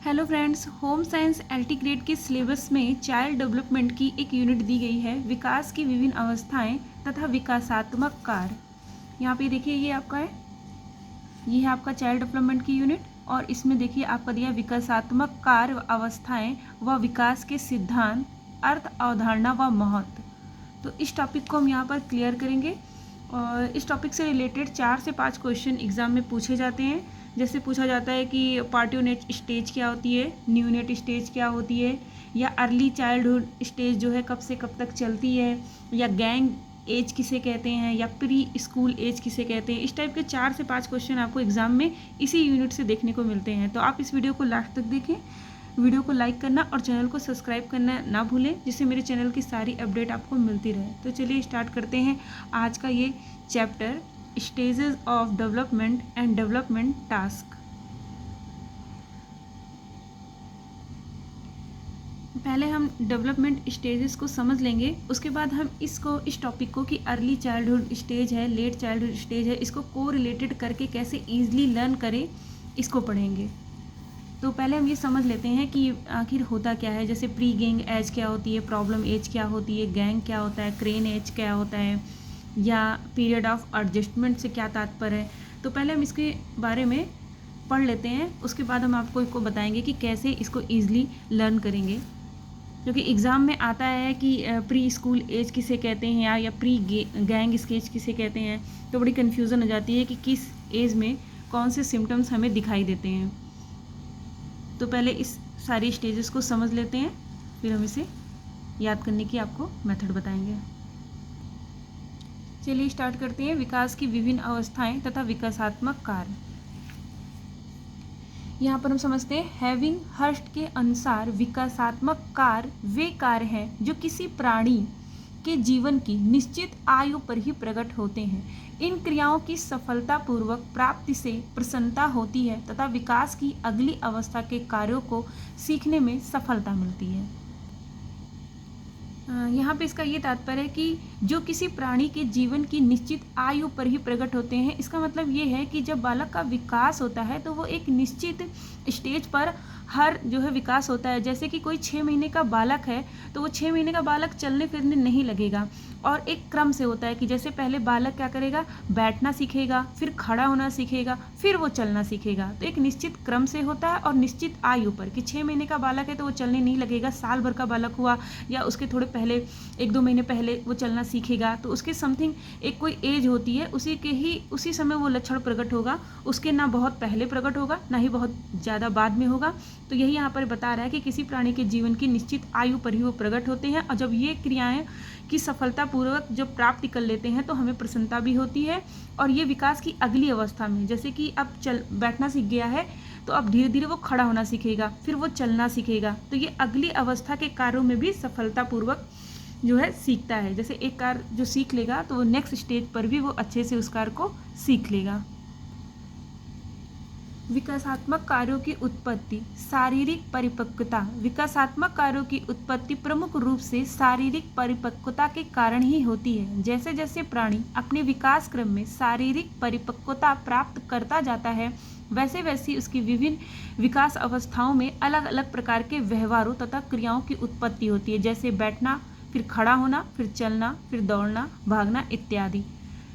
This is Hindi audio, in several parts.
Hello friends, home science LT grade के सिलेबस में चाइल्ड डेवलपमेंट की एक यूनिट दी गई है, विकास की विभिन्न अवस्थाएं तथा विकासात्मक कार्य। यहाँ पे देखिए ये आपका है, ये है आपका चाइल्ड डेवलपमेंट की यूनिट और इसमें देखिए आपका दिया विकासात्मक कार्य, अवस्थाएं व विकास के सिद्धांत, अर्थ, अवधारणा व महत्व। तो इस टॉपिक को हम यहाँ पर क्लियर करेंगे और इस टॉपिक से रिलेटेड 4 से 5 क्वेश्चन एग्जाम में पूछे जाते हैं। जैसे पूछा जाता है कि पार्टियोनेट स्टेज क्या होती है, न्यूनेट स्टेज क्या होती है, या अर्ली चाइल्डहुड स्टेज जो है कब से कब तक चलती है, या गैंग एज किसे कहते हैं, या प्री स्कूल एज किसे कहते हैं। इस टाइप के 4 से 5 क्वेश्चन आपको एग्जाम में इसी यूनिट से देखने को मिलते हैं। तो आप इस वीडियो को लास्ट तक देखें, वीडियो को लाइक करना और चैनल को सब्सक्राइब करना ना भूलें, जिससे मेरे चैनल की सारी अपडेट आपको मिलती रहे। तो चलिए स्टार्ट करते हैं आज का ये chapter, stages of development and development task. पहले हम डेवलपमेंट स्टेजेस को समझ लेंगे, उसके बाद हम इस टॉपिक को कि अर्ली चाइल्डहुड स्टेज है, लेट चाइल्डहुड स्टेज है, इसको को रिलेटेड करके कैसे ईजिली लर्न करें, इसको पढ़ेंगे। तो पहले हम ये समझ लेते हैं कि आखिर होता क्या है। जैसे प्री गैंग एज क्या होती है, प्रॉब्लम एज क्या होती है, गैंग क्या होता है, क्रेन एज क्या होता है, या पीरियड ऑफ एडजस्टमेंट से क्या तात्पर्य है। तो पहले हम इसके बारे में पढ़ लेते हैं, उसके बाद हम आपको इसको बताएंगे कि कैसे इसको ईजिली लर्न करेंगे। क्योंकि एग्ज़ाम में आता है कि प्री स्कूल एज किसे कहते हैं या प्री गैंग स्टेज किसे कहते हैं, तो बड़ी कन्फ्यूज़न हो जाती है कि किस एज में कौन से सिम्टम्स हमें दिखाई देते हैं। तो पहले इस सारी स्टेजेस को समझ लेते हैं, फिर हम इसे याद करने की आपको मेथड बताएंगे। चलिए स्टार्ट करते हैं। विकास की विभिन्न अवस्थाएं तथा विकासात्मक कार्य। यहाँ पर हम समझते हैं, हैविंग हर्स्ट के अनुसार विकासात्मक कार्य वे कार्य हैं जो किसी प्राणी के जीवन की निश्चित आयु पर ही प्रकट होते हैं। इन क्रियाओं की सफलतापूर्वक प्राप्ति से प्रसन्नता होती है तथा विकास की अगली अवस्था के कार्यों को सीखने में सफलता मिलती है। यहाँ पे इसका ये तात्पर्य है कि जो किसी प्राणी के जीवन की निश्चित आयु पर ही प्रकट होते हैं। इसका मतलब ये है कि जब बालक का विकास होता है तो वो एक निश्चित स्टेज पर हर जो है विकास होता है। जैसे कि कोई 6 महीने का बालक है तो वो 6 महीने का बालक चलने फिरने नहीं लगेगा, और एक क्रम से होता है कि जैसे पहले बालक क्या करेगा, बैठना सीखेगा, फिर खड़ा होना सीखेगा, फिर वो चलना सीखेगा। तो एक निश्चित क्रम से होता है और निश्चित आयु पर, कि 6 महीने का बालक है तो वो चलने नहीं लगेगा, साल भर का बालक हुआ या उसके थोड़े पहले 1-2 महीने पहले वो चलना सीखेगा, तो उसके समथिंग एक कोई एज होती है, उसी समय वो लक्षण प्रकट होगा। उसके ना बहुत पहले प्रकट होगा, ना ही बहुत ज़्यादा बाद में होगा। तो यही यहाँ पर बता रहा है कि किसी प्राणी के जीवन की निश्चित आयु पर ही वो प्रकट होते हैं, और जब ये क्रियाएं की सफलतापूर्वक जब प्राप्ति कर लेते हैं तो हमें प्रसन्नता भी होती है। और ये विकास की अगली अवस्था में, जैसे कि अब बैठना सीख गया है तो अब धीरे धीरे वो खड़ा होना सीखेगा, फिर वो चलना सीखेगा। तो ये अगली अवस्था के कार्यों में भी सफलतापूर्वक जो है सीखता है। जैसे एक कार्य जो सीख लेगा तो वो नेक्स्ट स्टेज पर भी वो अच्छे से उस कार्य को सीख लेगा। विकासात्मक कार्यों की उत्पत्ति, शारीरिक परिपक्वता। विकासात्मक कार्यों की उत्पत्ति प्रमुख रूप से शारीरिक परिपक्वता के कारण ही होती है। जैसे जैसे प्राणी अपने विकास क्रम में शारीरिक परिपक्वता प्राप्त करता जाता है, वैसे वैसे उसकी विभिन्न विकास अवस्थाओं में अलग अलग प्रकार के व्यवहारों तथा क्रियाओं की उत्पत्ति होती है। जैसे बैठना, फिर खड़ा होना, फिर चलना, फिर दौड़ना, भागना इत्यादि।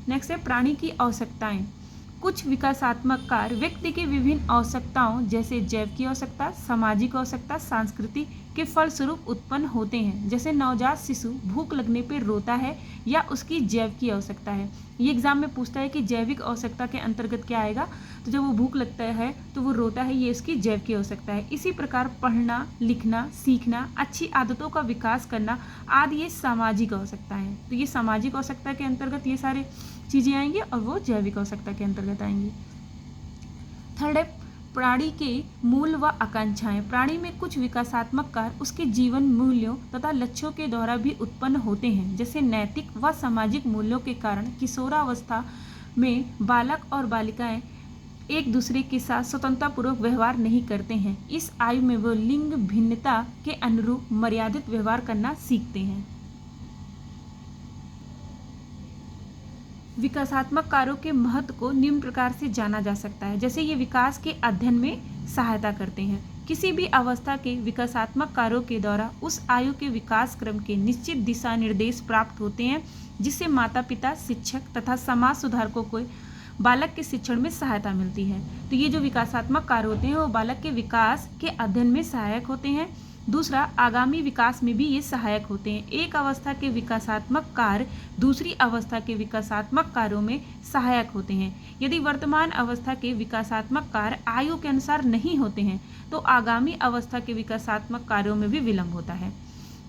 नेक्स्ट है प्राणी की आवश्यकताएं। कुछ विकासात्मक कार्य व्यक्ति की विभिन्न आवश्यकताओं, जैसे जैव की आवश्यकता, सामाजिक आवश्यकता, सांस्कृतिक के फलस्वरूप उत्पन्न होते हैं। जैसे नवजात शिशु भूख लगने पर रोता है, या उसकी जैव की आवश्यकता है। ये एग्जाम में पूछता है कि जैविक आवश्यकता के अंतर्गत क्या आएगा, तो जब वो भूख लगता है तो वो रोता है, ये उसकी जैव की आवश्यकता है। इसी प्रकार पढ़ना, लिखना, सीखना, अच्छी आदतों का विकास करना आदि ये सामाजिक आवश्यकता है। तो ये सामाजिक आवश्यकता के अंतर्गत ये सारे चीज़ें आएंगी और वो जैविक आवश्यकता के अंतर्गत आएंगी। थर्ड है प्राणी के मूल व आकांक्षाएं। प्राणी में कुछ विकासात्मक कार्य उसके जीवन मूल्यों तथा लक्ष्यों के द्वारा भी उत्पन्न होते हैं। जैसे नैतिक व सामाजिक मूल्यों के कारण किशोरावस्था में बालक और बालिकाएं एक दूसरे के साथ स्वतंत्रतापूर्वक व्यवहार नहीं करते हैं। इस आयु में वो लिंग भिन्नता के अनुरूप मर्यादित व्यवहार करना सीखते हैं। विकासात्मक कार्यों के महत्व को निम्न प्रकार से जाना जा सकता है। जैसे ये विकास के अध्ययन में सहायता करते हैं। किसी भी अवस्था के विकासात्मक कार्यों के द्वारा उस आयु के विकास क्रम के निश्चित दिशा निर्देश प्राप्त होते हैं, जिससे माता पिता, शिक्षक तथा समाज सुधारकों को बालक के शिक्षण में सहायता मिलती है। तो ये जो विकासात्मक कार्य होते हैं वो बालक के विकास के अध्ययन में सहायक होते हैं। दूसरा, आगामी विकास में भी ये सहायक होते हैं। एक अवस्था के विकासात्मक कार्य दूसरी अवस्था के विकासात्मक कार्यों में सहायक होते हैं। यदि वर्तमान अवस्था के विकासात्मक कार्य आयु के अनुसार नहीं होते हैं तो आगामी अवस्था के विकासात्मक कार्यों में भी विलंब होता है।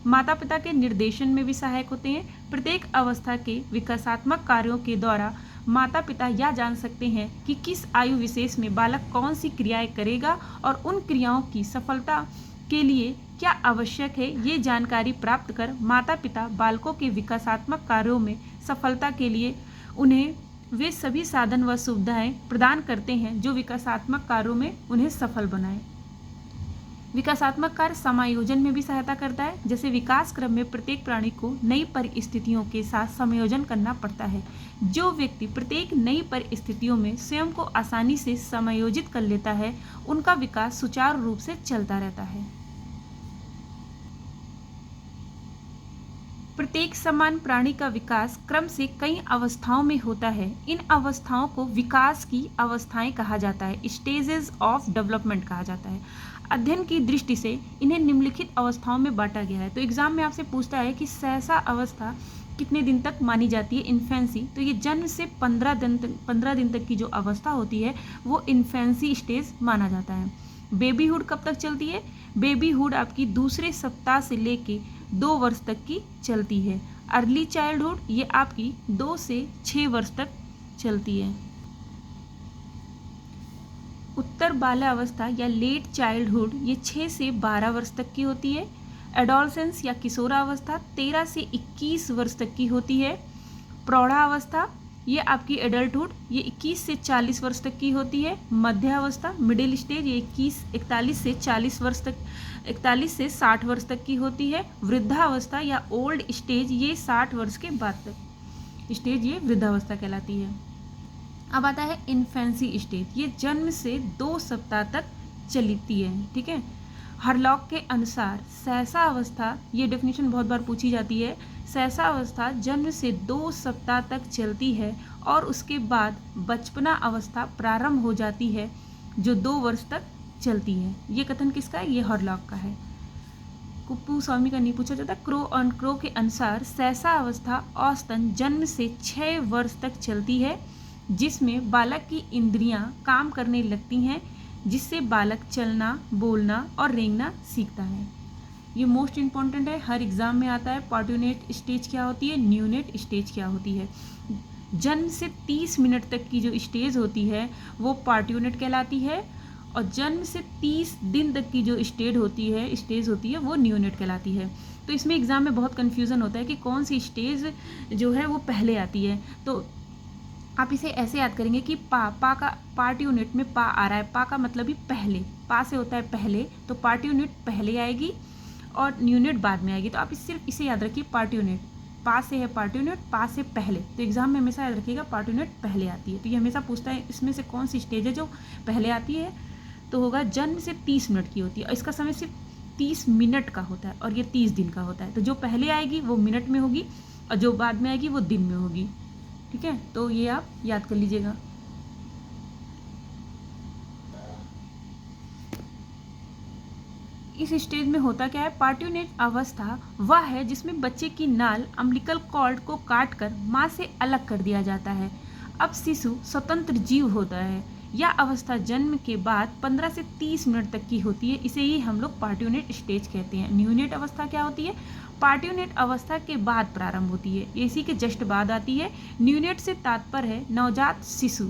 माता पिता के निर्देशन में भी सहायक होते हैं। प्रत्येक अवस्था के विकासात्मक कार्यों के द्वारा माता पिता यह जान सकते हैं कि किस आयु विशेष में बालक कौन सी क्रियाएं करेगा और उन क्रियाओं की सफलता के लिए क्या आवश्यक है। ये जानकारी प्राप्त कर माता पिता बालकों के विकासात्मक कार्यों में सफलता के लिए उन्हें वे सभी साधन व सुविधाएं प्रदान करते हैं जो विकासात्मक कार्यों में उन्हें सफल बनाए। विकासात्मक कार्य समायोजन में भी सहायता करता है। जैसे विकास क्रम में प्रत्येक प्राणी को नई परिस्थितियों के साथ समायोजन करना पड़ता है। जो व्यक्ति प्रत्येक नई परिस्थितियों में स्वयं को आसानी से समायोजित कर लेता है, उनका विकास सुचारू रूप से चलता रहता है। प्रत्येक समान प्राणी का विकास क्रम से कई अवस्थाओं में होता है। इन अवस्थाओं को विकास की अवस्थाएं कहा जाता है, स्टेजेस ऑफ डेवलपमेंट कहा जाता है। अध्ययन की दृष्टि से इन्हें निम्नलिखित अवस्थाओं में बांटा गया है। तो एग्जाम में आपसे पूछता है कि सहसा अवस्था कितने दिन तक मानी जाती है, इन्फेंसी। तो ये जन्म से 15 दिन तक की जो अवस्था होती है वो इन्फेंसी स्टेज माना जाता है। बेबीहुड कब तक चलती है? बेबीहुड आपकी दूसरे सप्ताह से लेके 2 वर्ष तक की चलती है। अर्ली चाइल्डहुड ये आपकी 2 से 6 वर्ष तक चलती है। उत्तर बाल्यावस्था या लेट चाइल्डहुड ये 6 से 12 वर्ष तक की होती है। एडोलसेंस या किशोरावस्था 13 से 21 वर्ष तक की होती है। प्रौढ़ावस्था ये आपकी एडल्टहुड ये 21 से 40 वर्ष तक की होती है। मध्यावस्था मिडिल स्टेज ये 41 से 40 वर्ष तक 41 से 60 वर्ष तक की होती है। वृद्धावस्था या ओल्ड स्टेज ये 60 वर्ष के बाद तक स्टेज ये वृद्धावस्था कहलाती है। अब आता है इन्फेंसी स्टेज, ये जन्म से 2 सप्ताह तक चलती है। ठीक है। हरलॉक के अनुसार सहसा अवस्था, ये डेफिनेशन बहुत बार पूछी जाती है, सहसा अवस्था जन्म से 2 सप्ताह तक चलती है और उसके बाद बचपना अवस्था प्रारंभ हो जाती है जो 2 वर्ष तक चलती है। ये कथन किसका है? ये हरलॉक का है। कुप्पू स्वामी का नहीं पूछा जाता। क्रो ऑन क्रो के अनुसार सहसा अवस्था औसतन जन्म से 6 वर्ष तक चलती है, जिसमें बालक की इंद्रियां काम करने लगती हैं, जिससे बालक चलना, बोलना और रेंगना सीखता है। ये मोस्ट इम्पॉर्टेंट है, हर एग्जाम में आता है। पार्ट्यूनेट स्टेज क्या होती है, न्यूनेट स्टेज क्या होती है। जन्म से 30 मिनट तक की जो स्टेज होती है वो पार्ट्यूनेट कहलाती है और जन्म से 30 दिन तक की जो स्टेज होती है वो न्यूनेट कहलाती है। तो इसमें एग्जाम में बहुत कन्फ्यूज़न होता है कि कौन सी स्टेज जो है वो पहले आती है। तो आप इसे ऐसे याद करेंगे कि पा का पार्ट यूनिट में पा आ रहा है, पा का मतलब ही पहले, पा से होता है पहले, तो पार्ट यूनिट पहले आएगी और यूनिट बाद में आएगी। तो आप सिर्फ इसे याद रखिए, पार्ट यूनिट, पा से है पार्ट यूनिट, पा से पहले। तो एग्जाम में हमेशा याद रखिएगा पार्ट यूनिट पहले आती है। तो ये हमेशा पूछता है इसमें से कौन सी स्टेज है जो पहले आती है, तो होगा जन्म से 30 मिनट की होती है और इसका समय सिर्फ 30 मिनट का होता है और ये 30 दिन का होता है। तो जो पहले आएगी वो मिनट में होगी और जो बाद में आएगी वो दिन में होगी। ठीक है, तो ये आप याद कर लीजिएगा। इस स्टेज में होता क्या है, पार्ट्यूनेट अवस्था वह है जिसमें बच्चे की नाल अम्बिलिकल कॉर्ड को काटकर मां से अलग कर दिया जाता है। अब शिशु स्वतंत्र जीव होता है। यह अवस्था जन्म के बाद 15 से 30 मिनट तक की होती है। इसे ही हम लोग पार्ट्यूनेट स्टेज कहते हैं। न्यूनेट अवस्था क्या होती है, पार्ट्यूनेट अवस्था के बाद प्रारंभ होती है, इसी के जस्ट बाद आती है। न्यूनेट से तात्पर्य है नवजात शिशु।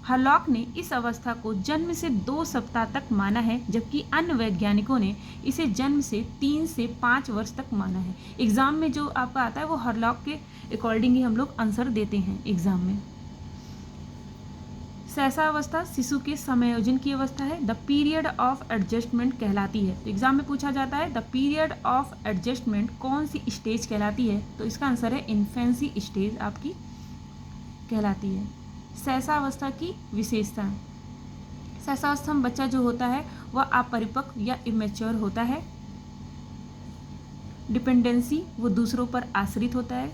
हरलॉक ने इस अवस्था को जन्म से 2 सप्ताह तक माना है, जबकि अन्य वैज्ञानिकों ने इसे जन्म से 3 से 5 वर्ष तक माना है। एग्जाम में जो आपका आता है वो हरलॉक के अकॉर्डिंग ही हम लोग आंसर देते हैं एग्जाम में। सहसा अवस्था शिशु के समायोजन की अवस्था है, द पीरियड ऑफ एडजस्टमेंट कहलाती है। तो एग्जाम में पूछा जाता है द पीरियड ऑफ एडजस्टमेंट कौन सी स्टेज कहलाती है, तो इसका आंसर है इन्फेंसी स्टेज आपकी कहलाती है। सहसा अवस्था की विशेषता, सहसावस्था में बच्चा जो होता है वह अपरिपक्व या इमेच्योर होता है। डिपेंडेंसी, वो दूसरों पर आश्रित होता है।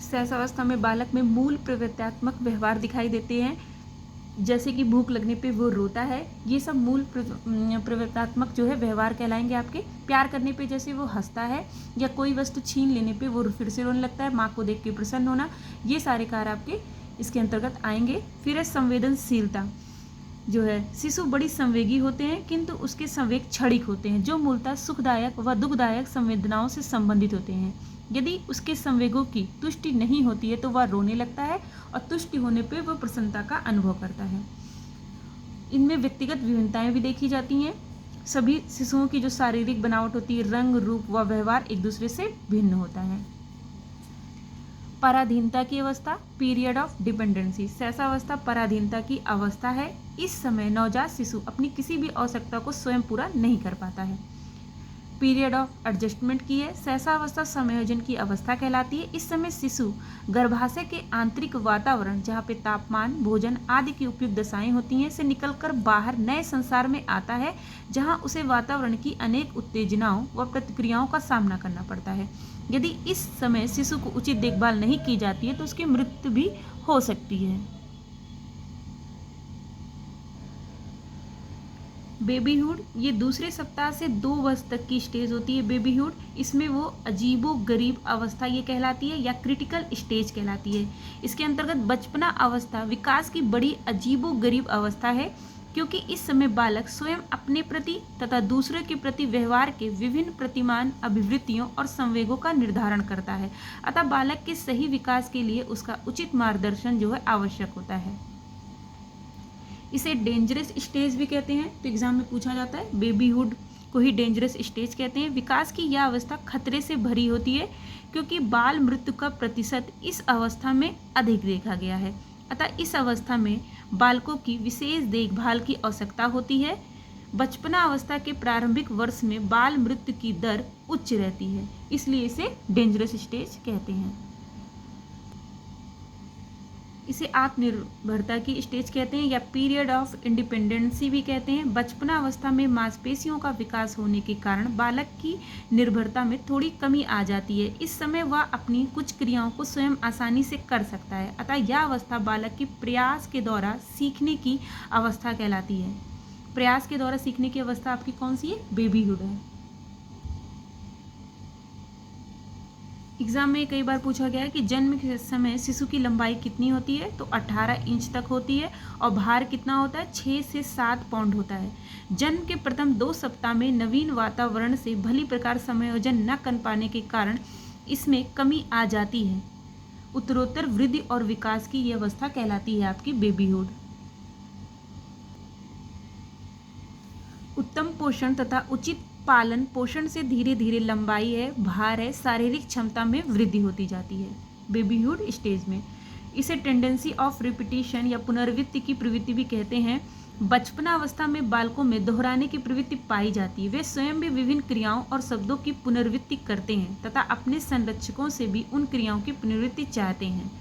सहसावस्था में बालक में मूल प्रवृत्त्यात्मक व्यवहार दिखाई देते हैं, जैसे कि भूख लगने पे वो रोता है। ये सब मूल प्रवृत्त्यात्मक जो है व्यवहार कहलाएंगे आपके। प्यार करने पे जैसे वो हंसता है, या कोई वस्तु छीन लेने पे वो फिर से रोने लगता है। माँ को देख के प्रसन्न होना, ये सारे कार्य आपके इसके अंतर्गत आएंगे। फिर है संवेदनशीलता जो है, शिशु बड़ी संवेगी होते हैं, किंतु उसके संवेग क्षणिक होते हैं, जो मूलतः सुखदायक व दुखदायक संवेदनाओं से संबंधित होते हैं। यदि उसके संवेगों की तुष्टि नहीं होती है तो वह रोने लगता है, और तुष्टि होने पर वह प्रसन्नता का अनुभव करता है। इनमें व्यक्तिगत विभिन्नताएं भी देखी जाती हैं। सभी शिशुओं की जो शारीरिक बनावट होती है, रंग, रूप व व्यवहार एक दूसरे से भिन्न होता है। पराधीनता की अवस्था, पीरियड ऑफ डिपेंडेंसी। सहसावस्था पराधीनता की अवस्था है। इस समय नवजात शिशु अपनी किसी भी आवश्यकता को स्वयं पूरा नहीं कर पाता है। पीरियड ऑफ एडजस्टमेंट की है। सहसावस्था समायोजन की अवस्था कहलाती है। इस समय शिशु गर्भाशय के आंतरिक वातावरण, जहाँ पे तापमान, भोजन आदि की उपयुक्त दशाएं होती हैं, से निकलकर बाहर नए संसार में आता है, जहाँ उसे वातावरण की अनेक उत्तेजनाओं व प्रतिक्रियाओं का सामना करना पड़ता है। यदि इस समय शिशु को उचित देखभाल नहीं की जाती है तो उसकी मृत्यु भी हो सकती है। बेबीहुड, ये दूसरे सप्ताह से 2 वर्ष तक की स्टेज होती है बेबीहुड। इसमें वो अजीबो गरीब अवस्था ये कहलाती है, या क्रिटिकल स्टेज कहलाती है। इसके अंतर्गत बचपना अवस्था विकास की बड़ी अजीबो गरीब अवस्था है, क्योंकि इस समय बालक स्वयं अपने प्रति तथा दूसरे के प्रति व्यवहार के विभिन्न प्रतिमान, अभिवृत्तियों और संवेगों का निर्धारण करता है। अतः बालक के सही विकास के लिए उसका उचित मार्गदर्शन जो है आवश्यक होता है। इसे डेंजरस स्टेज भी कहते हैं, तो एग्जाम में पूछा जाता है। बेबीहुड को ही डेंजरस स्टेज कहते हैं। विकास की यह अवस्था खतरे से भरी होती है, क्योंकि बाल मृत्यु का प्रतिशत इस अवस्था में अधिक देखा गया है। अतः इस अवस्था में बालकों की विशेष देखभाल की आवश्यकता होती है। बचपना अवस्था के प्रारंभिक वर्ष में बाल मृत्यु की दर उच्च रहती है, इसलिए इसे डेंजरस स्टेज कहते हैं। इसे आत्मनिर्भरता की स्टेज कहते हैं, या पीरियड ऑफ इंडिपेंडेंसी भी कहते हैं। बचपना अवस्था में मांसपेशियों का विकास होने के कारण बालक की निर्भरता में थोड़ी कमी आ जाती है। इस समय वह अपनी कुछ क्रियाओं को स्वयं आसानी से कर सकता है। अतः यह अवस्था बालक की प्रयास के द्वारा सीखने की अवस्था कहलाती है। प्रयास के द्वारा सीखने की अवस्था आपकी कौन सी है? बेबीहुड है। एग्जाम में कई बार पूछा गया है कि जन्म के समय शिशु की लंबाई कितनी होती है, तो 18 इंच तक होती है, और भार कितना होता है? 6 से 7 पाउंड होता है। जन्म के प्रथम 2 सप्ताह में नवीन वातावरण से भली प्रकार समायोजन न कर पाने के कारण इसमें कमी आ जाती है। उत्तरोत्तर वृद्धि और विकास की यह अवस्था कहलाती है आपकी बेबीहुड। उत्तम पोषण तथा उचित पालन पोषण से धीरे धीरे लंबाई है, भार है, शारीरिक क्षमता में वृद्धि होती जाती है बेबीहुड स्टेज में। इसे टेंडेंसी ऑफ रिपीटिशन या पुनरावृत्ति की प्रवृत्ति भी कहते हैं। बचपना अवस्था में बालकों में दोहराने की प्रवृत्ति पाई जाती है। वे स्वयं भी विभिन्न क्रियाओं और शब्दों की पुनरावृत्ति करते हैं तथा अपने संरक्षकों से भी उन क्रियाओं की पुनरावृत्ति चाहते हैं,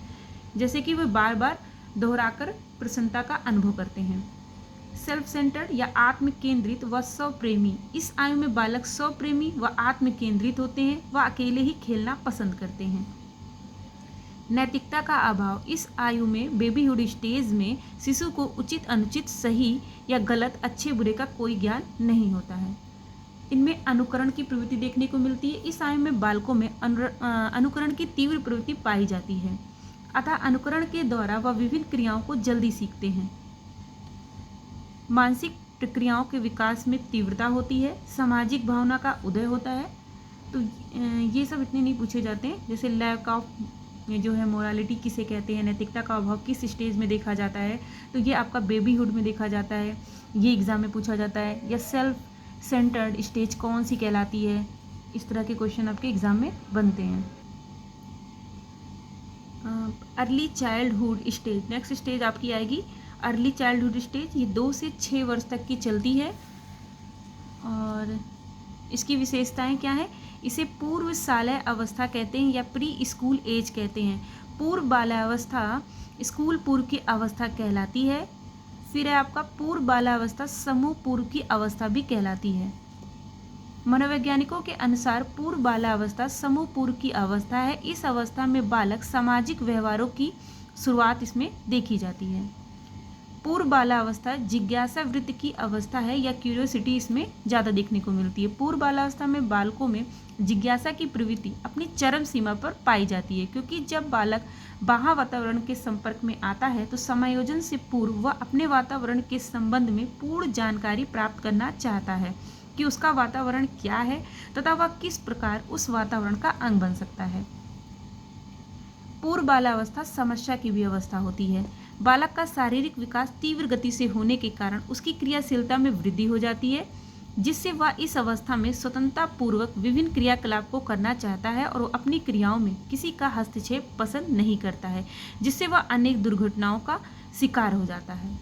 जैसे कि वे बार बार दोहराकर प्रसन्नता का अनुभव करते हैं। सेल्फ सेंटर्ड या आत्म केंद्रित व स्वप्रेमी, इस आयु में बालक स्वप्रेमी व आत्म केंद्रित होते हैं। वह अकेले ही खेलना पसंद करते हैं। नैतिकता का अभाव, इस आयु में बेबीहुड स्टेज में शिशु को उचित अनुचित, सही या गलत, अच्छे बुरे का कोई ज्ञान नहीं होता है। इनमें अनुकरण की प्रवृत्ति देखने को मिलती है। इस आयु में बालकों में अनुकरण की तीव्र प्रवृत्ति पाई जाती है, अतः अनुकरण के द्वारा वह विभिन्न क्रियाओं को जल्दी सीखते हैं। मानसिक प्रक्रियाओं के विकास में तीव्रता होती है। सामाजिक भावना का उदय होता है। तो ये सब इतने नहीं पूछे जाते हैं। जैसे लैक ऑफ जो है मोरालिटी किसे कहते हैं, नैतिकता का अभाव किस स्टेज में देखा जाता है, तो ये आपका बेबीहुड में देखा जाता है। ये एग्जाम में पूछा जाता है। या सेल्फ सेंटर्ड स्टेज कौन सी कहलाती है, इस तरह के क्वेश्चन आपके एग्जाम में बनते हैं। Early childhood stage, next stage आपकी आएगी अर्ली चाइल्डहुड स्टेज। ये 2 से 6 वर्ष तक की चलती है, और इसकी विशेषताएं क्या है? इसे पूर्व शालेय अवस्था कहते हैं या प्री स्कूल एज कहते हैं। पूर्व बाल्यावस्था स्कूल पूर्व की अवस्था कहलाती है। फिर है आपका पूर्व बाल्यावस्था समूह पूर्व की अवस्था भी कहलाती है। मनोवैज्ञानिकों के अनुसार पूर्व बाल्यावस्था समूह पूर्व की अवस्था है। इस अवस्था में बालक सामाजिक व्यवहारों की शुरुआत इसमें देखी जाती है। पूर्व बाल्यावस्था जिज्ञासा वृत्ति की अवस्था है या क्यूरियोसिटी इसमें ज़्यादा देखने को मिलती है। पूर्व बाल्यावस्था में बालकों में जिज्ञासा की प्रवृत्ति अपनी चरम सीमा पर पाई जाती है, क्योंकि जब बालक बाह्य वातावरण के संपर्क में आता है तो समायोजन से पूर्व वह अपने वातावरण के संबंध में पूर्ण जानकारी प्राप्त करना चाहता है कि उसका वातावरण क्या है तथा वह किस प्रकार उस वातावरण का अंग बन सकता है। पूर्व बाल्यावस्था समस्या की भी अवस्था होती है। बालक का शारीरिक विकास तीव्र गति से होने के कारण उसकी क्रियाशीलता में वृद्धि हो जाती है, जिससे वह इस अवस्था में स्वतंत्रता पूर्वक विभिन्न क्रियाकलाप को करना चाहता है और अपनी क्रियाओं में किसी का हस्तक्षेप पसंद नहीं करता है, जिससे वह अनेक दुर्घटनाओं का शिकार हो जाता है।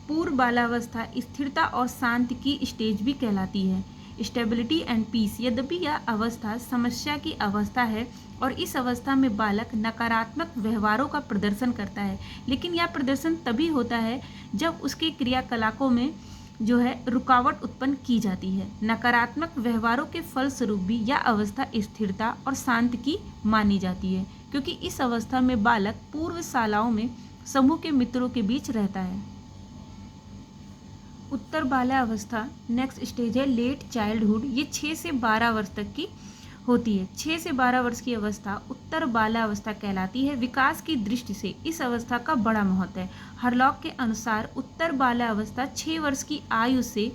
पूर्व बाल्यावस्था स्थिरता और शांति की स्टेज भी कहलाती है, स्टेबिलिटी एंड पीस। यद्यपि यह अवस्था समस्या की अवस्था है और इस अवस्था में बालक नकारात्मक व्यवहारों का प्रदर्शन करता है, लेकिन यह प्रदर्शन तभी होता है जब उसके क्रियाकलापों में जो है रुकावट उत्पन्न की जाती है। नकारात्मक व्यवहारों के फलस्वरूप भी यह अवस्था स्थिरता और शांति की मानी जाती है, क्योंकि इस अवस्था में बालक पूर्व शालाओं में समूह के मित्रों के बीच रहता है। उत्तर बाल्यावस्था नेक्स्ट स्टेज है लेट चाइल्डहुड। ये 6 से 12 वर्ष तक की होती है। 6 से 12 वर्ष की अवस्था उत्तर बाल्यावस्था कहलाती है। विकास की दृष्टि से इस अवस्था का बड़ा महत्व है। हरलॉक के अनुसार उत्तर बाल्यावस्था 6 वर्ष की आयु से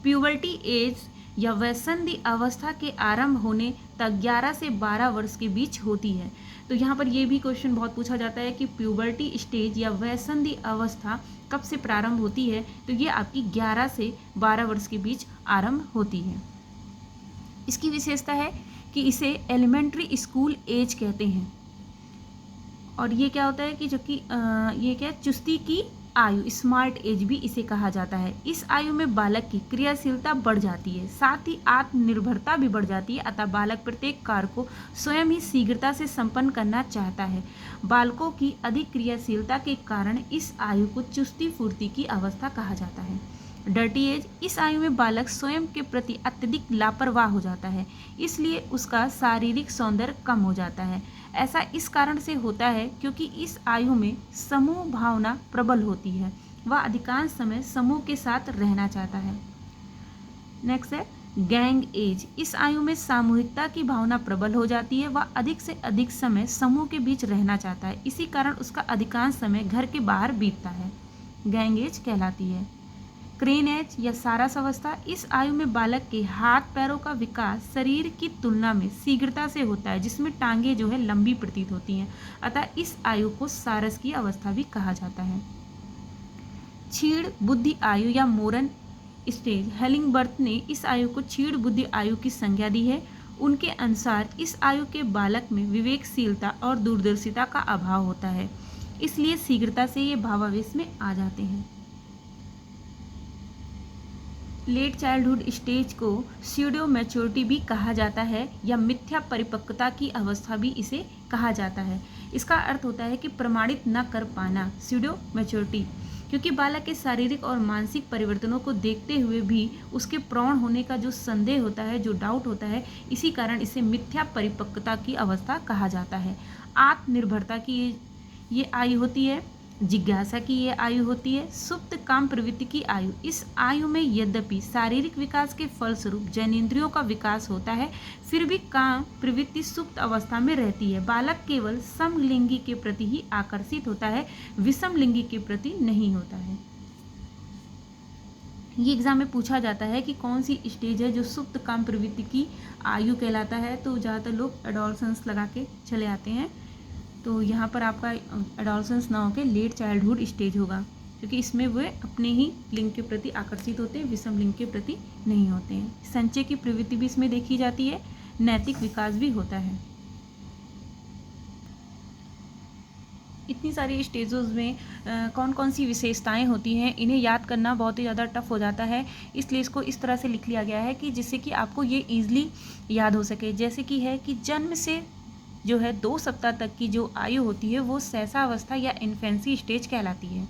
प्यूबर्टी एज या वयस्संधि अवस्था के आरंभ होने तक 11 से 12 वर्ष के बीच होती है। तो यहाँ पर ये भी क्वेश्चन बहुत पूछा जाता है कि प्यूबर्टी स्टेज या वयस्संधि अवस्था कब से प्रारंभ होती है, तो ये आपकी 11 से 12 वर्ष के बीच आरंभ होती है। इसकी विशेषता है कि इसे एलिमेंट्री स्कूल एज कहते हैं। और ये क्या होता है कि जो कि ये क्या चुस्ती की आयु स्मार्ट एज भी इसे कहा जाता है। इस आयु में बालक की क्रियाशीलता बढ़ जाती है, साथ ही आत्मनिर्भरता भी बढ़ जाती है, अतः बालक प्रत्येक कार्य को स्वयं ही शीघ्रता से संपन्न करना चाहता है। बालकों की अधिक क्रियाशीलता के कारण इस आयु को चुस्ती फुर्ती की अवस्था कहा जाता है। डर्टी एज, इस आयु में बालक स्वयं के प्रति अत्यधिक लापरवाह हो जाता है, इसलिए उसका शारीरिक सौंदर्य कम हो जाता है। ऐसा इस कारण से होता है क्योंकि इस आयु में समूह भावना प्रबल होती है, वह अधिकांश समय समूह के साथ रहना चाहता है। नेक्स्ट है गैंग एज। इस आयु में सामूहिकता की भावना प्रबल हो जाती है, वह अधिक से अधिक समय समूह के बीच रहना चाहता है, इसी कारण उसका अधिकांश समय घर के बाहर बीतता है। गैंग एज कहलाती है। क्रेन एज या सारस अवस्था, इस आयु में बालक के हाथ पैरों का विकास शरीर की तुलना में शीघ्रता से होता है, जिसमें टांगे जो है लंबी प्रतीत होती हैं, अतः इस आयु को सारस की अवस्था भी कहा जाता है। क्षीण बुद्धि आयु या मोरन स्टेज, हेलिंगबर्थ ने इस आयु को क्षीण बुद्धि आयु की संज्ञा दी है। उनके अनुसार इस आयु के बालक में विवेकशीलता और दूरदर्शिता का अभाव होता है, इसलिए शीघ्रता से ये भावावेश में आ जाते हैं। लेट चाइल्डहुड स्टेज को स्यूडो मैच्योरिटी भी कहा जाता है या मिथ्या परिपक्वता की अवस्था भी इसे कहा जाता है। इसका अर्थ होता है कि प्रमाणित न कर पाना, स्यूडो मैच्योरिटी, क्योंकि बालक के शारीरिक और मानसिक परिवर्तनों को देखते हुए भी उसके प्रौढ़ होने का जो संदेह होता है, जो डाउट होता है, इसी कारण इसे मिथ्या परिपक्वता की अवस्था कहा जाता है। आत्मनिर्भरता की ये आयु होती है। जिज्ञासा की ये आयु होती है। सुप्त काम प्रवृत्ति की आयु, इस आयु में यद्यपि शारीरिक विकास के फलस्वरूप जैनेंद्रियों का विकास होता है, फिर भी काम प्रवृत्ति सुप्त अवस्था में रहती है। बालक केवल समलिंगी के प्रति ही आकर्षित होता है, विषम लिंगी के प्रति नहीं होता है। ये एग्जाम में पूछा जाता है कि कौन सी स्टेज है जो सुप्त काम प्रवृत्ति की आयु कहलाता है, तो ज़्यादातर लोग एडोलसेंस लगा के चले आते हैं। तो यहाँ पर आपका एडोलसेंस ना होकर लेट चाइल्डहुड स्टेज होगा, क्योंकि इसमें वे अपने ही लिंग के प्रति आकर्षित होते हैं, विषम लिंग के प्रति नहीं होते हैं। संचय की प्रवृत्ति भी इसमें देखी जाती है, नैतिक विकास भी होता है। इतनी सारी स्टेजेस में कौन कौन सी विशेषताएं होती हैं, इन्हें याद करना बहुत ही ज़्यादा टफ हो जाता है, इसलिए इसको इस तरह से लिख लिया गया है कि जिससे कि आपको ये ईजिली याद हो सके। जैसे कि है कि जन्म से जो है 2 सप्ताह तक की जो आयु होती है वो सहसावस्था या इन्फेंसी स्टेज कहलाती है।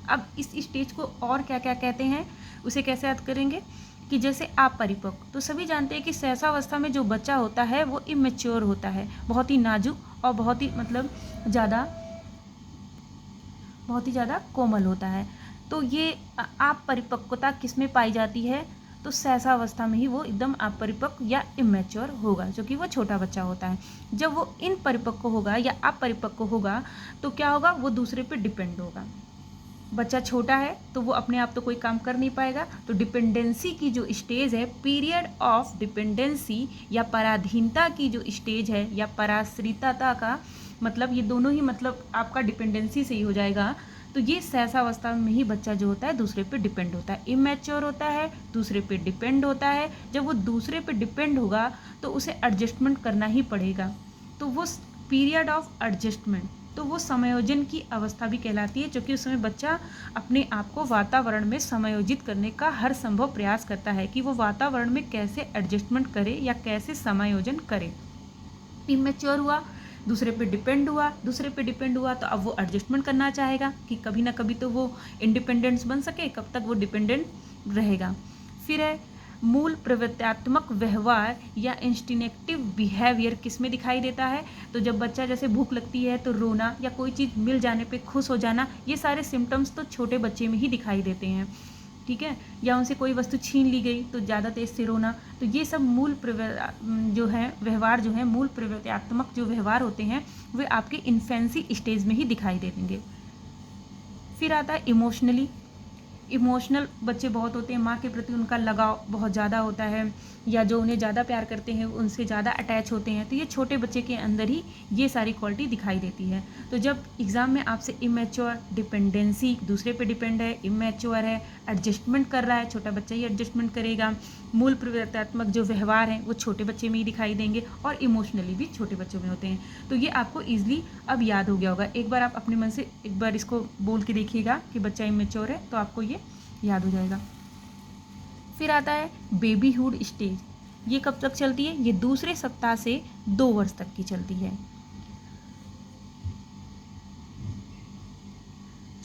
अब इस स्टेज को और क्या क्या कहते हैं, उसे कैसे याद करेंगे कि जैसे अपरिपक्व, तो सभी जानते हैं कि सहसावस्था में जो बच्चा होता है वो इमेच्योर होता है, बहुत ही नाजुक और बहुत ही ज़्यादा कोमल होता है। तो ये अपरिपक्वता किस में पाई जाती है, तो सहसावस्था में ही वो एकदम अपरिपक्व या इमेच्योर होगा, जो कि वो छोटा बच्चा होता है। जब वो इन परिपक्व होगा या अपरिपक्व होगा तो क्या होगा, वो दूसरे पे डिपेंड होगा। बच्चा छोटा है तो वो अपने आप तो कोई काम कर नहीं पाएगा, तो डिपेंडेंसी की जो स्टेज है, पीरियड ऑफ डिपेंडेंसी या पराधीनता की जो स्टेज है या पराश्रितता का मतलब, ये दोनों ही मतलब आपका डिपेंडेंसी से ही हो जाएगा। तो ये सहसावस्था में ही बच्चा जो होता है दूसरे पे डिपेंड होता है, इमेच्योर होता है, दूसरे पे डिपेंड होता है। जब वो दूसरे पे डिपेंड होगा तो उसे एडजस्टमेंट करना ही पड़ेगा, तो वो पीरियड ऑफ एडजस्टमेंट, तो वो समायोजन की अवस्था भी कहलाती है, क्योंकि उस समय बच्चा अपने आप को वातावरण में समायोजित करने का हर संभव प्रयास करता है कि वो वातावरण में कैसे एडजस्टमेंट करे या कैसे समायोजन करे। इमेच्योर हुआ, दूसरे पे डिपेंड हुआ तो अब वो एडजस्टमेंट करना चाहेगा कि कभी ना कभी तो वो इंडिपेंडेंस बन सके, कब तक वो डिपेंडेंट रहेगा। फिर है मूल प्रवृत्त्यात्मक व्यवहार या इंस्टिंक्टिव बिहेवियर किस में दिखाई देता है, तो जब बच्चा जैसे भूख लगती है तो रोना या कोई चीज़ मिल जाने पे खुश हो जाना, ये सारे सिम्टम्स तो छोटे बच्चे में ही दिखाई देते हैं, ठीक है। या उनसे कोई वस्तु छीन ली गई तो ज़्यादा तेज से रोना, तो ये सब मूल जो है व्यवहार जो है, मूल प्रवृत्त्यात्मक जो व्यवहार होते हैं वे आपके इन्फेंसी स्टेज में ही दिखाई देंगे। फिर आता है इमोशनल बच्चे बहुत होते हैं, माँ के प्रति उनका लगाव बहुत ज़्यादा होता है, या जो उन्हें ज़्यादा प्यार करते हैं उनसे ज़्यादा अटैच होते हैं, तो ये छोटे बच्चे के अंदर ही ये सारी क्वालिटी दिखाई देती है। तो जब एग्ज़ाम में आपसे इमेच्योर, डिपेंडेंसी, दूसरे पे डिपेंड है, इमेच्योर है, एडजस्टमेंट कर रहा है, छोटा बच्चा ही एडजस्टमेंट करेगा, मूल प्रवृत्त्यात्मक जो व्यवहार हैं वो छोटे बच्चे में ही दिखाई देंगे, और इमोशनली भी छोटे बच्चों में होते हैं। तो ये आपको ईजिली अब याद हो गया होगा। एक बार आप अपने मन से एक बार इसको बोल के देखिएगा कि बच्चा इमेच्योर है, तो आपको ये याद हो जाएगा। फिर आता है बेबीहुड स्टेज, ये कब तक चलती है, ये दूसरे सप्ताह से 2 वर्ष तक की चलती है।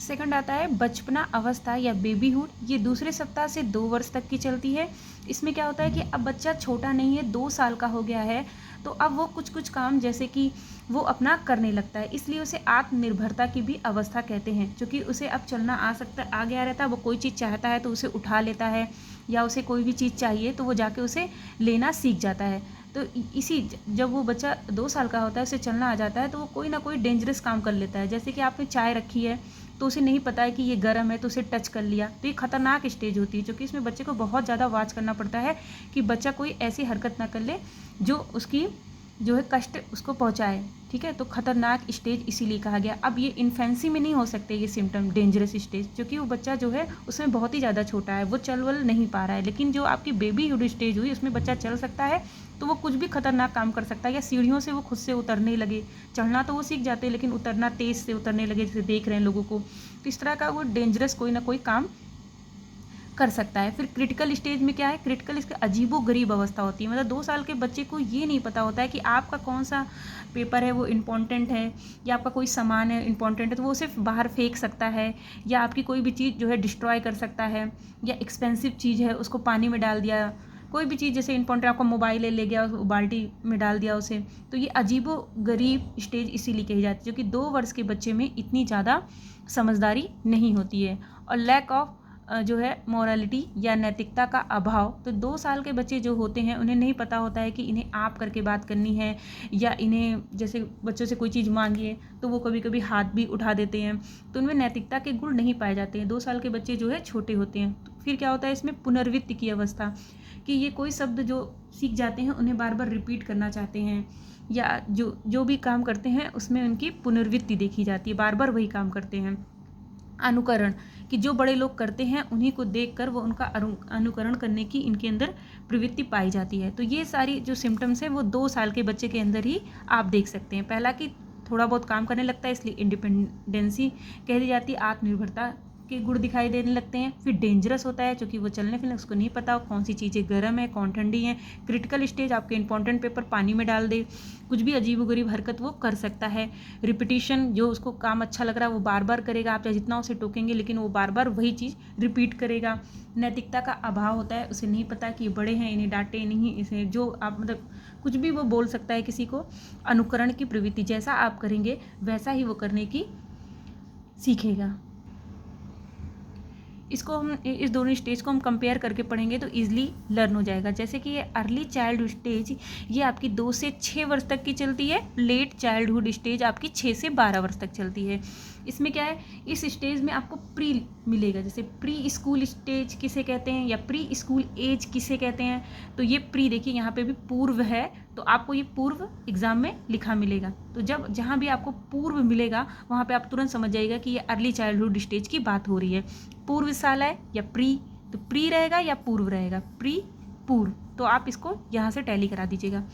सेकंड आता है बचपना अवस्था या बेबीहुड, ये दूसरे सप्ताह से 2 वर्ष तक की चलती है। इसमें क्या होता है कि अब बच्चा छोटा नहीं है, 2 साल का हो गया है, तो अब वो कुछ काम जैसे कि वो अपना करने लगता है, इसलिए उसे आत्मनिर्भरता की भी अवस्था कहते हैं, क्योंकि उसे अब चलना आ गया रहता है, वो कोई चीज़ चाहता है तो उसे उठा लेता है, या उसे कोई भी चीज़ चाहिए तो वो जाके उसे लेना सीख जाता है। तो जब वो बच्चा 2 साल का होता है, उसे चलना आ जाता है, तो वो कोई ना कोई डेंजरस काम कर लेता है। जैसे कि आपने चाय रखी है तो उसे नहीं पता है कि ये गर्म है, तो उसे टच कर लिया, तो ये खतरनाक स्टेज होती है, क्योंकि इसमें बच्चे को बहुत ज़्यादा वॉच करना पड़ता है कि बच्चा कोई ऐसी हरकत ना कर ले जो उसकी जो है कष्ट उसको पहुंचाए, ठीक है। तो खतरनाक स्टेज इसीलिए कहा गया। अब ये इन्फेंसी में नहीं हो सकते ये सिम्टम, डेंजरस स्टेज, क्योंकि वो बच्चा जो है उसमें बहुत ही ज़्यादा छोटा है, वो चल वल नहीं पा रहा है। लेकिन जो आपकी बेबीहुड स्टेज हुई उसमें बच्चा चल सकता है, तो वो कुछ भी खतरनाक काम कर सकता है, या सीढ़ियों से वो खुद से उतरने लगे, चढ़ना तो वो सीख जाते हैं लेकिन उतरना तेज़ से उतरने लगे, जैसे देख रहे हैं लोगों को, तो इस तरह का वो डेंजरस कोई ना कोई काम कर सकता है। फिर क्रिटिकल स्टेज में क्या है, क्रिटिकल इसकी अजीबो गरीब अवस्था होती है, मतलब 2 साल के बच्चे को ये नहीं पता होता है कि आपका कौन सा पेपर है वो इम्पॉर्टेंट है, या आपका कोई सामान है इम्पॉर्टेंट है, तो वो सिर्फ बाहर फेंक सकता है, या आपकी कोई भी चीज़ जो है डिस्ट्रॉय कर सकता है, या एक्सपेंसिव चीज़ है उसको पानी में डाल दिया, कोई भी चीज़ जैसे इंपॉर्टेंट, आपका मोबाइल ले गया बाल्टी में डाल दिया उसे, तो ये अजीबो गरीब स्टेज इसीलिए कही जाती है, क्योंकि 2 वर्ष के बच्चे में इतनी ज़्यादा समझदारी नहीं होती है। और लैक ऑफ जो है मोरालिटी या नैतिकता का अभाव, तो 2 साल के बच्चे जो होते हैं उन्हें नहीं पता होता है कि इन्हें आप करके बात करनी है, या इन्हें जैसे बच्चों से कोई चीज़ मांगिए तो वो कभी कभी हाथ भी उठा देते हैं, तो उनमें नैतिकता के गुण नहीं पाए जाते हैं। 2 साल के बच्चे जो है छोटे होते हैं। तो फिर क्या होता है इसमें पुनर्वित्त की अवस्था, कि ये कोई शब्द जो सीख जाते हैं उन्हें बार बार रिपीट करना चाहते हैं, या जो भी काम करते हैं उसमें उनकी पुनर्वित्ति देखी जाती है, बार बार वही काम करते हैं। अनुकरण, कि जो बड़े लोग करते हैं उन्हीं को देखकर वो उनका अनुकरण करने की इनके अंदर प्रवृत्ति पाई जाती है। तो ये सारी जो सिम्टम्स हैं वो 2 साल के बच्चे के अंदर ही आप देख सकते हैं। पहला कि थोड़ा बहुत काम करने लगता है, इसलिए इंडिपेंडेंसी कह दी जाती है, आत्मनिर्भरता के गुण दिखाई देने लगते हैं। फिर डेंजरस होता है, क्योंकि वो चलने फिरने उसको नहीं पता कौन सी चीज़ें गर्म है कौन ठंडी है। क्रिटिकल स्टेज, आपके इंपॉर्टेंट पेपर पानी में डाल दे, कुछ भी अजीबोगरीब हरकत वो कर सकता है। रिपीटिशन, जो उसको काम अच्छा लग रहा है वो बार बार करेगा, आप चाहे जितना उसे टोकेंगे लेकिन वो बार बार वही चीज़ रिपीट करेगा। नैतिकता का अभाव होता है, उसे नहीं पता कि ये बड़े हैं, इन्हें डांटे नहीं, इसे जो आप मतलब कुछ भी वो बोल सकता है किसी को। अनुकरण की प्रवृत्ति, जैसा आप करेंगे वैसा ही वो करने की सीखेगा। इसको हम इस दोनों स्टेज को हम कंपेयर करके पढ़ेंगे तो ईजिली लर्न हो जाएगा। जैसे कि ये अर्ली चाइल्डहुड स्टेज ये आपकी 2 से 6 वर्ष तक की चलती है। लेट चाइल्डहुड स्टेज आपकी 6 से 12 वर्ष तक चलती है। इसमें क्या है, इस स्टेज में आपको प्री मिलेगा। जैसे प्री स्कूल स्टेज किसे कहते हैं या प्री स्कूल एज किसे कहते हैं, तो ये प्री देखिए यहाँ पे भी पूर्व है, तो आपको ये पूर्व एग्जाम में लिखा मिलेगा। तो जब जहाँ भी आपको पूर्व मिलेगा वहाँ पे आप तुरंत समझ जाइएगा कि ये अर्ली चाइल्डहुड स्टेज की बात हो रही है। पूर्व साल है या प्री, तो प्री रहेगा या पूर्व रहेगा, प्री पूर्व, तो आप इसको यहाँ से टैली करा दीजिएगा।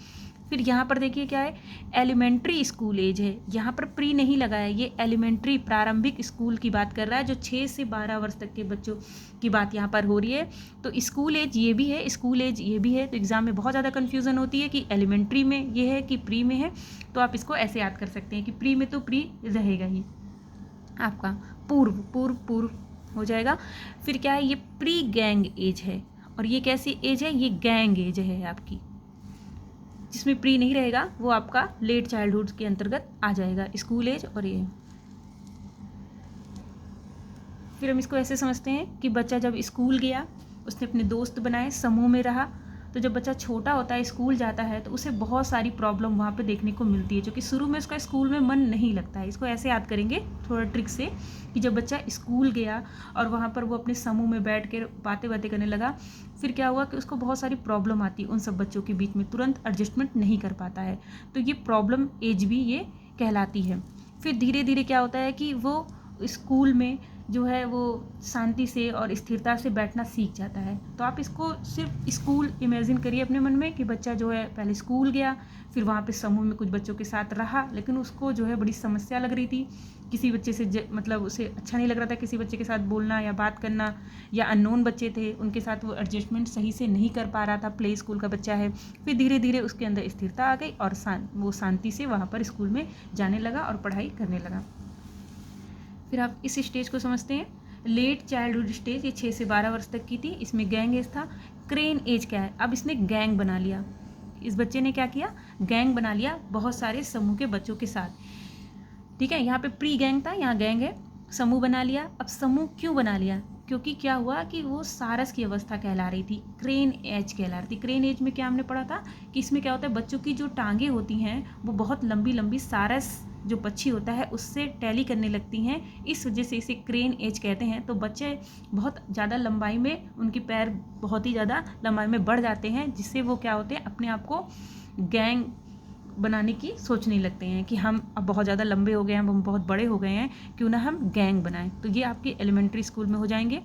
फिर यहाँ पर देखिए क्या है, एलिमेंट्री स्कूल एज है, यहाँ पर प्री नहीं लगा है, ये एलिमेंट्री प्रारंभिक स्कूल की बात कर रहा है, जो 6 से 12 वर्ष तक के बच्चों की बात यहाँ पर हो रही है। तो स्कूल एज ये भी है, स्कूल एज ये भी है, तो एग्जाम में बहुत ज़्यादा कन्फ्यूज़न होती है कि एलिमेंट्री में ये है कि प्री में है। तो आप इसको ऐसे याद कर सकते हैं कि प्री में तो प्री रहेगा ही आपका, पूर्व पूर्व पूर्व हो जाएगा। फिर क्या है, ये प्री गैंग एज है, और ये कैसी एज है, ये गैंग एज है आपकी, जिसमें प्री नहीं रहेगा वो आपका लेट चाइल्डहुड के अंतर्गत आ जाएगा, स्कूल एज और ये। फिर हम इसको ऐसे समझते हैं कि बच्चा जब स्कूल गया, उसने अपने दोस्त बनाए, समूह में रहा, तो जब बच्चा छोटा होता है, स्कूल जाता है, तो उसे बहुत सारी प्रॉब्लम वहाँ पे देखने को मिलती है, जो कि शुरू में उसका स्कूल में मन नहीं लगता है। इसको ऐसे याद करेंगे थोड़ा ट्रिक से कि जब बच्चा स्कूल गया और वहाँ पर वो अपने समूह में बैठ कर बातें करने लगा, फिर क्या हुआ कि उसको बहुत सारी प्रॉब्लम आती है उन सब बच्चों के बीच में, तुरंत एडजस्टमेंट नहीं कर पाता है, तो ये प्रॉब्लम एज भी ये कहलाती है। फिर धीरे धीरे क्या होता है कि वो स्कूल में जो है वो शांति से और स्थिरता से बैठना सीख जाता है। तो आप इसको सिर्फ स्कूल इमेजिन करिए अपने मन में कि बच्चा जो है पहले स्कूल गया, फिर वहाँ पे समूह में कुछ बच्चों के साथ रहा, लेकिन उसको जो है बड़ी समस्या लग रही थी, किसी बच्चे से मतलब उसे अच्छा नहीं लग रहा था किसी बच्चे के साथ बोलना या बात करना, या अननोन बच्चे थे उनके साथ वो एडजस्टमेंट सही से नहीं कर पा रहा था, प्ले स्कूल का बच्चा है। फिर धीरे धीरे उसके अंदर स्थिरता आ गई और वो शांति से वहाँ पर स्कूल में जाने लगा और पढ़ाई करने लगा। फिर आप इस स्टेज को समझते हैं, लेट चाइल्डहुड स्टेज, ये 6 से 12 वर्ष तक की थी, इसमें गैंग एज था। क्रेन एज क्या है, अब इसने गैंग बना लिया, इस बच्चे ने क्या किया, गैंग बना लिया बहुत सारे समूह के बच्चों के साथ, ठीक है। यहाँ पे प्री गैंग था, यहाँ गैंग है, समूह बना लिया। अब समूह क्यों बना लिया, क्योंकि क्या हुआ कि वो सारस की अवस्था कहला रही थी, क्रेन एज कहला रही थी। क्रेन एज में क्या हमने पढ़ा था कि इसमें क्या होता है, बच्चों की जो टांगें होती हैं वो बहुत लंबी लंबी, सारस जो पक्षी होता है उससे टैली करने लगती हैं, इस वजह से इसे क्रेन एज कहते हैं। तो बच्चे बहुत ज़्यादा लंबाई में, उनकी पैर बहुत ही ज़्यादा लंबाई में बढ़ जाते हैं, जिससे वो क्या होते हैं, अपने आप को गैंग बनाने की सोचने लगते हैं कि हम अब बहुत ज़्यादा लंबे हो गए हैं, हम बहुत बड़े हो गए हैं, क्यों ना हम गैंग बनाएं। तो ये आपके एलिमेंट्री स्कूल में हो जाएंगे,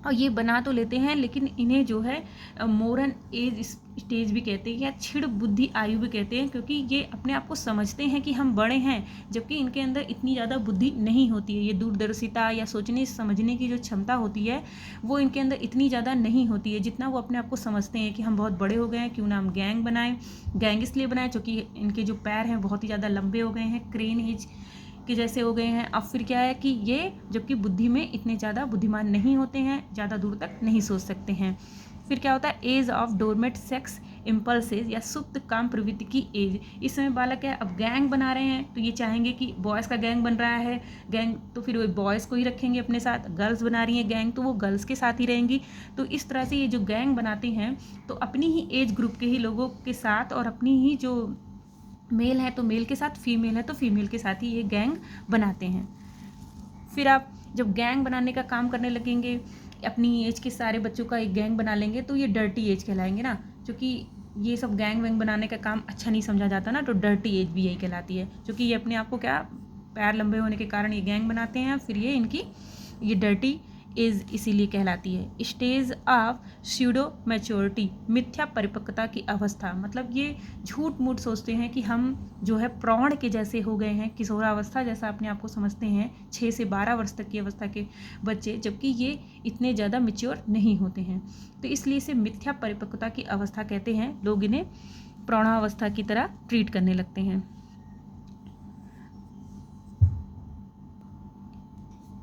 और ये बना तो लेते हैं, लेकिन इन्हें जो है मोरन एज स्टेज भी कहते हैं या छिड़ बुद्धि आयु भी कहते हैं, क्योंकि ये अपने आप को समझते हैं कि हम बड़े हैं, जबकि इनके अंदर इतनी ज़्यादा बुद्धि नहीं होती है। ये दूरदर्शिता या सोचने समझने की जो क्षमता होती है वो इनके अंदर इतनी ज़्यादा नहीं होती है, जितना वो अपने आप को समझते हैं कि हम बहुत बड़े हो गए हैं, क्यों ना हम गैंग बनाएं। गैंग इसलिए बनाएं क्योंकि इनके जो पैर हैं बहुत ही ज़्यादा लंबे हो गए हैं, क्रेन एज के जैसे हो गए हैं। अब फिर क्या है कि ये जबकि बुद्धि में इतने ज़्यादा बुद्धिमान नहीं होते हैं, ज़्यादा दूर तक नहीं सोच सकते हैं। फिर क्या होता है, age of dormant sex impulses या सुप्त काम प्रवृत्ति की एज। इस समय बालक है, अब गैंग बना रहे हैं तो ये चाहेंगे कि बॉयज़ का गैंग बन रहा है गैंग, तो फिर वो बॉयज़ को ही रखेंगे अपने साथ, गर्ल्स बना रही हैं गैंग तो वो गर्ल्स के साथ ही रहेंगी। तो इस तरह से ये जो गैंग बनाते हैं तो अपनी ही एज ग्रुप के ही लोगों के साथ, और अपनी ही जो मेल है तो मेल के साथ, फीमेल है तो फीमेल के साथ ही ये गैंग बनाते हैं। फिर आप जब गैंग बनाने का काम करने लगेंगे, अपनी एज के सारे बच्चों का एक गैंग बना लेंगे, तो ये डर्टी एज कहलाएंगे ना, क्योंकि ये सब गैंग वैंग बनाने का काम अच्छा नहीं समझा जाता ना, तो डर्टी एज भी यही कहलाती है, क्योंकि ये अपने आप को क्या, पैर लंबे होने के कारण ये गैंग बनाते हैं, फिर ये इनकी ये डर्टी एज इसीलिए कहलाती है। स्टेज ऑफ स्यूडो मैच्योरिटी, मिथ्या परिपक्वता की अवस्था, मतलब ये झूठ मूठ सोचते हैं कि हम जो है प्रौढ़ के जैसे हो गए हैं, किशोरावस्था जैसा अपने आप को समझते हैं 6 से 12 वर्ष तक की अवस्था के बच्चे, जबकि ये इतने ज़्यादा मैच्योर नहीं होते हैं। तो इसलिए इसे मिथ्या परिपक्वता की अवस्था कहते हैं। लोग इन्हें प्रौढ़ावस्था की तरह ट्रीट करने लगते हैं।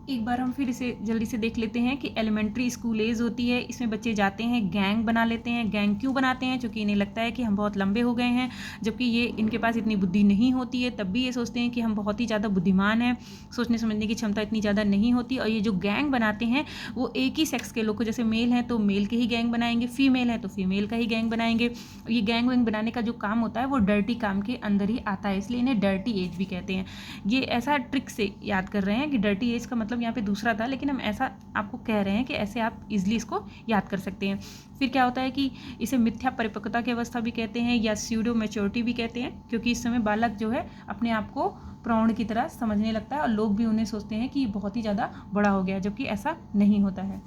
एक बार हम फिर इसे जल्दी से देख लेते हैं कि एलिमेंट्री स्कूल एज होती है, इसमें बच्चे जाते हैं, गैंग बना लेते हैं। गैंग क्यों बनाते हैं? क्योंकि इन्हें लगता है कि हम बहुत लंबे हो गए हैं, जबकि ये इनके पास इतनी बुद्धि नहीं होती है, तब भी ये सोचते हैं कि हम बहुत ही ज़्यादा बुद्धिमान हैं, सोचने समझने की क्षमता इतनी ज़्यादा नहीं होती। और ये जो गैंग बनाते हैं वो एक ही सेक्स के लोग को, जैसे मेल हैं तो मेल के ही गैंग बनाएंगे, फीमेल है तो फीमेल का ही गैंग बनाएंगे। ये गैंग वैंग बनाने का जो काम होता है वो डर्टी काम के अंदर ही आता है, इसलिए इन्हें डर्टी एज भी कहते हैं। ये ऐसा ट्रिक से याद कर रहे हैं कि डर्टी एज का मतलब यहाँ पे दूसरा था, लेकिन हम ऐसा आपको कह रहे हैं कि ऐसे आप इजीली इसको याद कर सकते हैं। फिर क्या होता है कि इसे मिथ्या परिपक्वता की अवस्था भी कहते हैं या स्यूडो मैच्योरिटी भी कहते हैं, क्योंकि इस समय बालक जो है अपने आप को प्रौढ़ की तरह समझने लगता है और लोग भी उन्हें सोचते हैं कि ये बहुत ही ज़्यादा बड़ा हो गया, जबकि ऐसा नहीं होता है।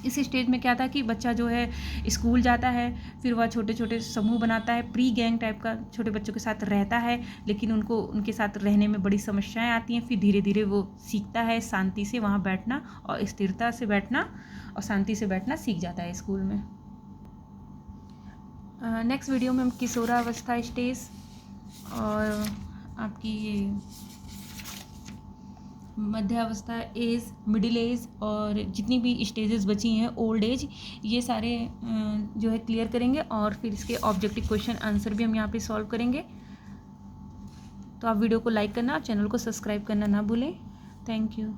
इस स्टेज में क्या था कि बच्चा जो है स्कूल जाता है, फिर वह छोटे छोटे समूह बनाता है, प्री गैंग टाइप का छोटे बच्चों के साथ रहता है, लेकिन उनको उनके साथ रहने में बड़ी समस्याएं आती हैं। फिर धीरे धीरे वो सीखता है शांति से वहाँ बैठना और स्थिरता से बैठना और शांति से बैठना सीख जाता है स्कूल में। नेक्स्ट वीडियो में हम किशोरावस्था स्टेज और आपकी ये मध्यावस्था एज, मिडिल एज और जितनी भी स्टेजेस बची हैं ओल्ड एज, ये सारे जो है क्लियर करेंगे और फिर इसके ऑब्जेक्टिव क्वेश्चन आंसर भी हम यहाँ पे सॉल्व करेंगे। तो आप वीडियो को लाइक करना और चैनल को सब्सक्राइब करना ना भूलें। Thank you.